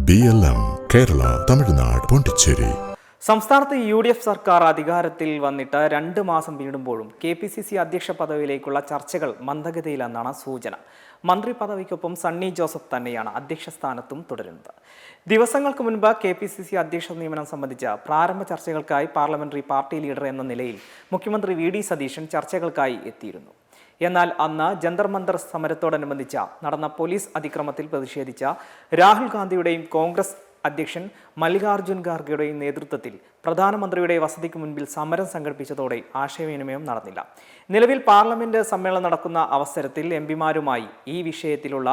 BLM Kerala, Tamil Nadu, Pondicherry. സംസ്ഥാനത്ത് UDF സർക്കാർ അധികാരത്തിൽ വന്നിട്ട് 2 മാസം പിന്നിടുമ്പോഴും KPCC അധ്യക്ഷ പദവിയിലേക്കുള്ള ചർച്ചകൾ മന്ദഗതിയിലെന്നാണ് സൂചന. മന്ത്രി പദവിക്കൊപ്പം സണ്ണി ജോസഫ് തന്നെയാണ് അധ്യക്ഷ സ്ഥാനത്തും തുടരുന്നത്. ദിവസങ്ങൾക്ക് മുൻപ് KPCC അധ്യക്ഷ നിയമനം സംബന്ധിച്ച പ്രാരംഭ ചർച്ചകൾക്കായി പാർലമെന്ററി പാർട്ടി ലീഡർ എന്ന നിലയിൽ മുഖ്യമന്ത്രി VD സതീശൻ ചർച്ചകൾക്കായി എത്തിയിരുന്നു. എന്നാൽ അന്ന് ജന്തർ മന്തർ സമരത്തോടനുബന്ധിച്ച് നടന്ന പോലീസ് അതിക്രമത്തിൽ പ്രതിഷേധിച്ച രാഹുൽ ഗാന്ധിയുടെയും കോൺഗ്രസ് അധ്യക്ഷൻ മല്ലികാർജുൻ ഖാർഗെയുടെയും നേതൃത്വത്തിൽ പ്രധാനമന്ത്രിയുടെ വസതിക്ക് മുൻപിൽ സമരം സംഘടിപ്പിച്ചതോടെ ആശയവിനിമയം നടന്നില്ല. നിലവിൽ പാർലമെന്റ് സമ്മേളനം നടക്കുന്ന അവസരത്തിൽ MPമാരുമായി ഈ വിഷയത്തിലുള്ള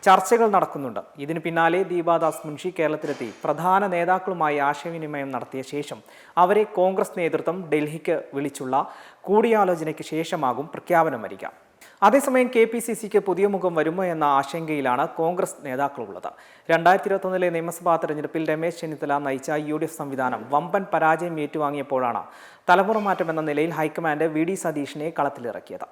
ചർച്ചകൾ നടക്കുന്നുണ്ട്. ഇതിനു പിന്നാലെ ദീപാദാസ് മുൻഷി കേരളത്തിലെത്തി പ്രധാന നേതാക്കളുമായി ആശയവിനിമയം നടത്തിയ ശേഷം അവരെ കോൺഗ്രസ് നേതൃത്വം ഡൽഹിക്ക് വിളിച്ചുള്ള കൂടിയാലോചനയ്ക്ക് ശേഷമാകും പ്രഖ്യാപനം വരിക. അതേസമയം KPCCക്ക് പുതിയ മുഖം വരുമോ എന്ന ആശങ്കയിലാണ് കോൺഗ്രസ് നേതാക്കളുള്ളത്. 2021 നിയമസഭാ തെരഞ്ഞെടുപ്പിൽ രമേശ് ചെന്നിത്തല നയിച്ച UDF സംവിധാനം വമ്പൻ പരാജയം ഏറ്റുവാങ്ങിയപ്പോഴാണ് തലമുറ മാറ്റം എന്ന നിലയിൽ ഹൈക്കമാൻഡ് VD സതീഷിനെ കളത്തിലിറക്കിയത്.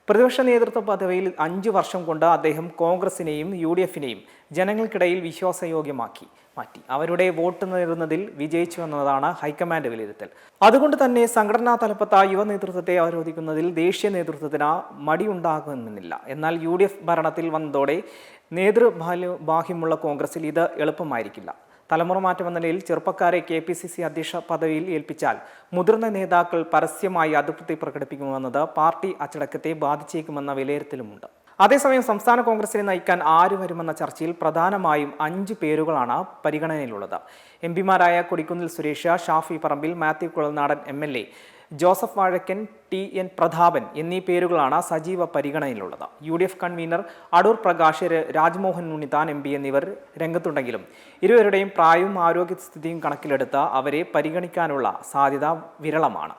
പ്രതിപക്ഷ നേതൃത്വ പദവിയിൽ 5 വർഷം കൊണ്ട് അദ്ദേഹം കോൺഗ്രസിനെയും UDFനെയും ജനങ്ങൾക്കിടയിൽ വിശ്വാസയോഗ്യമാക്കി മാറ്റി. അവരുടെ വോട്ട് നേടുന്നതിൽ വിജയിച്ചു എന്നതാണ് ഹൈക്കമാൻഡ് വിലയിരുത്തൽ. അതുകൊണ്ട് തന്നെ സംഘടനാ തലപ്പത്ത് യുവ നേതൃത്വത്തെ അവരോധിക്കുന്നതിൽ ദേശീയ നേതൃത്വത്തിന് മടിയുണ്ടാകുമെന്നില്ല. എന്നാൽ UDF ഭരണത്തിൽ വന്നതോടെ നേതൃബാഹ്യമുള്ള കോൺഗ്രസിൽ ഇത് എളുപ്പമായിരിക്കില്ല. തലമുറ മാറ്റം എന്ന നിലയിൽ ചെറുപ്പക്കാരെ KPCC അധ്യക്ഷ പദവിയിൽ ഏൽപ്പിച്ചാൽ മുതിർന്ന നേതാക്കൾ പരസ്യമായി അതൃപ്തി പ്രകടിപ്പിക്കുമെന്നത് പാർട്ടി അച്ചടക്കത്തെ ബാധിച്ചേക്കുമെന്ന വിലയിരുത്തലുമുണ്ട്. അതേസമയം സംസ്ഥാന കോൺഗ്രസിനെ നയിക്കാൻ ആര് വരുമെന്ന ചർച്ചയിൽ പ്രധാനമായും 5 പേരുകളാണ് പരിഗണനയിലുള്ളത്. MPമാരായ കൊടിക്കുന്നിൽ സുരേഷ്, ഷാഫി പറമ്പിൽ, മാത്യു കുഴൽനാടൻ MLA, ജോസഫ് വാഴക്കൻ, TN പ്രതാപൻ എന്നീ പേരുകളാണ് സജീവ പരിഗണനയിലുള്ളത്. UDF convener Adoor Prakash, Rajmohan Unnithan MP എന്നിവർ രംഗത്തുണ്ടെങ്കിലും ഇരുവരുടെയും പ്രായവും ആരോഗ്യസ്ഥിതിയും കണക്കിലെടുത്ത് അവരെ പരിഗണിക്കാനുള്ള സാധ്യത വിരളമാണ്.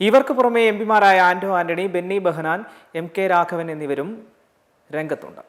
ഇവർക്ക് പുറമെ MPമാരായ ആന്റോ ആന്റണി, ബെന്നി ബെഹനാൻ, MK രാഘവൻ എന്നിവരും രംഗത്തുണ്ട്.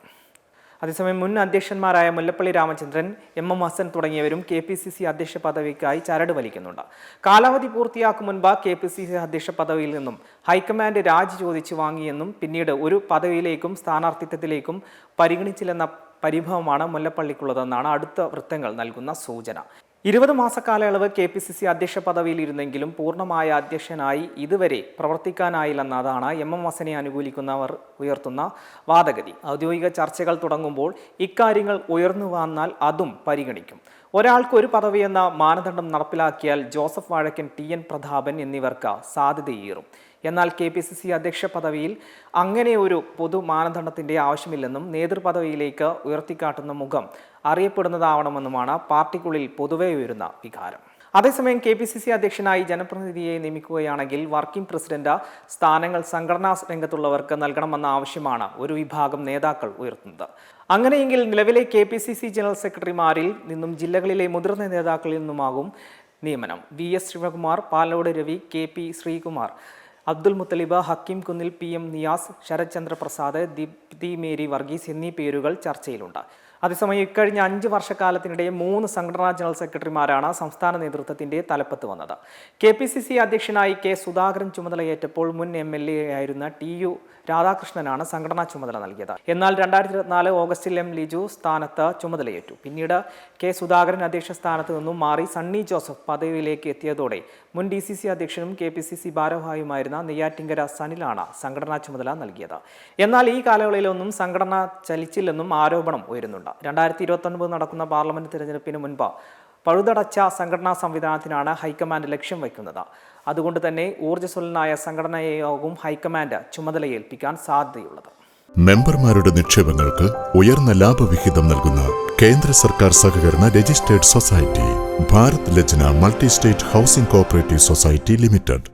അതേസമയം മുൻ അധ്യക്ഷന്മാരായ മുല്ലപ്പള്ളി രാമചന്ദ്രൻ, MM ഹസൻ തുടങ്ങിയവരും KPCC അധ്യക്ഷ പദവിക്കായി ചരട് വലിക്കുന്നുണ്ട്. കാലാവധി പൂർത്തിയാക്കും മുൻപ് KPCC അധ്യക്ഷ പദവിയിൽ നിന്നും ഹൈക്കമാൻഡ് രാജി ചോദിച്ചു വാങ്ങിയെന്നും പിന്നീട് ഒരു പദവിയിലേക്കും സ്ഥാനാർത്ഥിത്വത്തിലേക്കും പരിഗണിച്ചില്ലെന്ന പരിഭവമാണ് മുല്ലപ്പള്ളിക്കുള്ളതെന്നാണ് അടുത്ത വൃത്തങ്ങൾ നൽകുന്ന സൂചന. 20 മാസ കാലയളവ് KPCC അധ്യക്ഷ പദവിയിൽ ഇരുന്നെങ്കിലും പൂർണ്ണമായ അധ്യക്ഷനായി ഇതുവരെ പ്രവർത്തിക്കാനായില്ലെന്നതാണ് MM ഹസനെ അനുകൂലിക്കുന്നവർ ഉയർത്തുന്ന വാദഗതി. ഔദ്യോഗിക ചർച്ചകൾ തുടങ്ങുമ്പോൾ ഇക്കാര്യങ്ങൾ ഉയർന്നു വന്നാൽ അതും പരിഗണിക്കും. ഒരാൾക്ക് ഒരു പദവി എന്ന മാനദണ്ഡം നടപ്പിലാക്കിയാൽ ജോസഫ് വാഴക്കൻ, TN പ്രതാപൻ എന്നിവർക്ക് സാധ്യതയേറും. എന്നാൽ KPCC അധ്യക്ഷ പദവിയിൽ അങ്ങനെ ഒരു പൊതു മാനദണ്ഡത്തിന്റെ ആവശ്യമില്ലെന്നും നേതൃപദവിയിലേക്ക് ഉയർത്തിക്കാട്ടുന്ന മുഖം അറിയപ്പെടുന്നതാവണമെന്നുമാണ് പാർട്ടിക്കുള്ളിൽ പൊതുവെ ഉയരുന്ന വികാരം. അതേസമയം KPCC അധ്യക്ഷനായി ജനപ്രതിനിധിയെ നിയമിക്കുകയാണെങ്കിൽ വർക്കിംഗ് പ്രസിഡന്റ് സ്ഥാനങ്ങൾ സംഘടനാ രംഗത്തുള്ളവർക്ക് നൽകണമെന്ന ആവശ്യമാണ് ഒരു വിഭാഗം നേതാക്കൾ ഉയർത്തുന്നത്. അങ്ങനെയെങ്കിൽ നിലവിലെ KPCC ജനറൽ സെക്രട്ടറിമാരിൽ നിന്നും ജില്ലകളിലെ മുതിർന്ന നേതാക്കളിൽ നിന്നുമാകും നിയമനം. VS ശിവകുമാർ, പാലോട് രവി, KP ശ്രീകുമാർ, അബ്ദുൽ മുത്തലിബ്, ഹക്കീം കുന്നിൽ, PM നിയാസ്, ശരത് ചന്ദ്ര പ്രസാദ്, ദീപ്തി മേരി വർഗീസ് എന്നീ പേരുകൾ ചർച്ചയിലുണ്ട്. അതേസമയം ഇക്കഴിഞ്ഞ 5 വർഷക്കാലത്തിനിടെ 3 സംഘടനാ ജനറൽ സെക്രട്ടറിമാരാണ് സംസ്ഥാന നേതൃത്വത്തിന്റെ തലപ്പത്ത് വന്നത്. KPCC അധ്യക്ഷനായി K സുധാകരൻ ചുമതലയേറ്റപ്പോൾ മുൻ MLA ആയിരുന്ന TU രാധാകൃഷ്ണനാണ് സംഘടനാ ചുമതല നൽകിയത്. എന്നാൽ 2024 ഓഗസ്റ്റിൽ M ലിജു സ്ഥാനത്ത് ചുമതലയേറ്റു. പിന്നീട് K സുധാകരൻ അധ്യക്ഷ സ്ഥാനത്ത് നിന്നും മാറി സണ്ണി ജോസഫ് പദവിയിലേക്ക് എത്തിയതോടെ മുൻ DCC അധ്യക്ഷനും KPCC ഭാരവാഹിയുമായിരുന്ന നെയ്യാറ്റിങ്കര സനിലാണ് സംഘടനാ ചുമതല നൽകിയത്. എന്നാൽ ഈ കാലയളവിലൊന്നും സംഘടന ചലിച്ചില്ലെന്നും ആരോപണം ഉയരുന്നുണ്ട്. 2029 നടക്കുന്ന പാർലമെന്റ് തിരഞ്ഞെടുപ്പിന് മുൻപ് പഴുതടച്ച സംഘടനാ സംവിധാനത്തിനാണ് ഹൈക്കമാൻഡ് ലക്ഷ്യം വയ്ക്കുന്നത്. അതുകൊണ്ട് തന്നെ ഊർജ്ജസ്വലനായ സംഘടനയെയാകും ഹൈക്കമാൻഡ് ചുമതലയേൽപ്പിക്കാൻ സാധ്യതയുള്ളത്. മെമ്പർമാരുടെ നിക്ഷേപങ്ങൾക്ക് ഉയർന്ന ലാഭവിഹിതം നൽകുന്ന കേന്ദ്ര സർക്കാർ സഹകരണ registered society Bharat Lajna multi state housing cooperative society limited.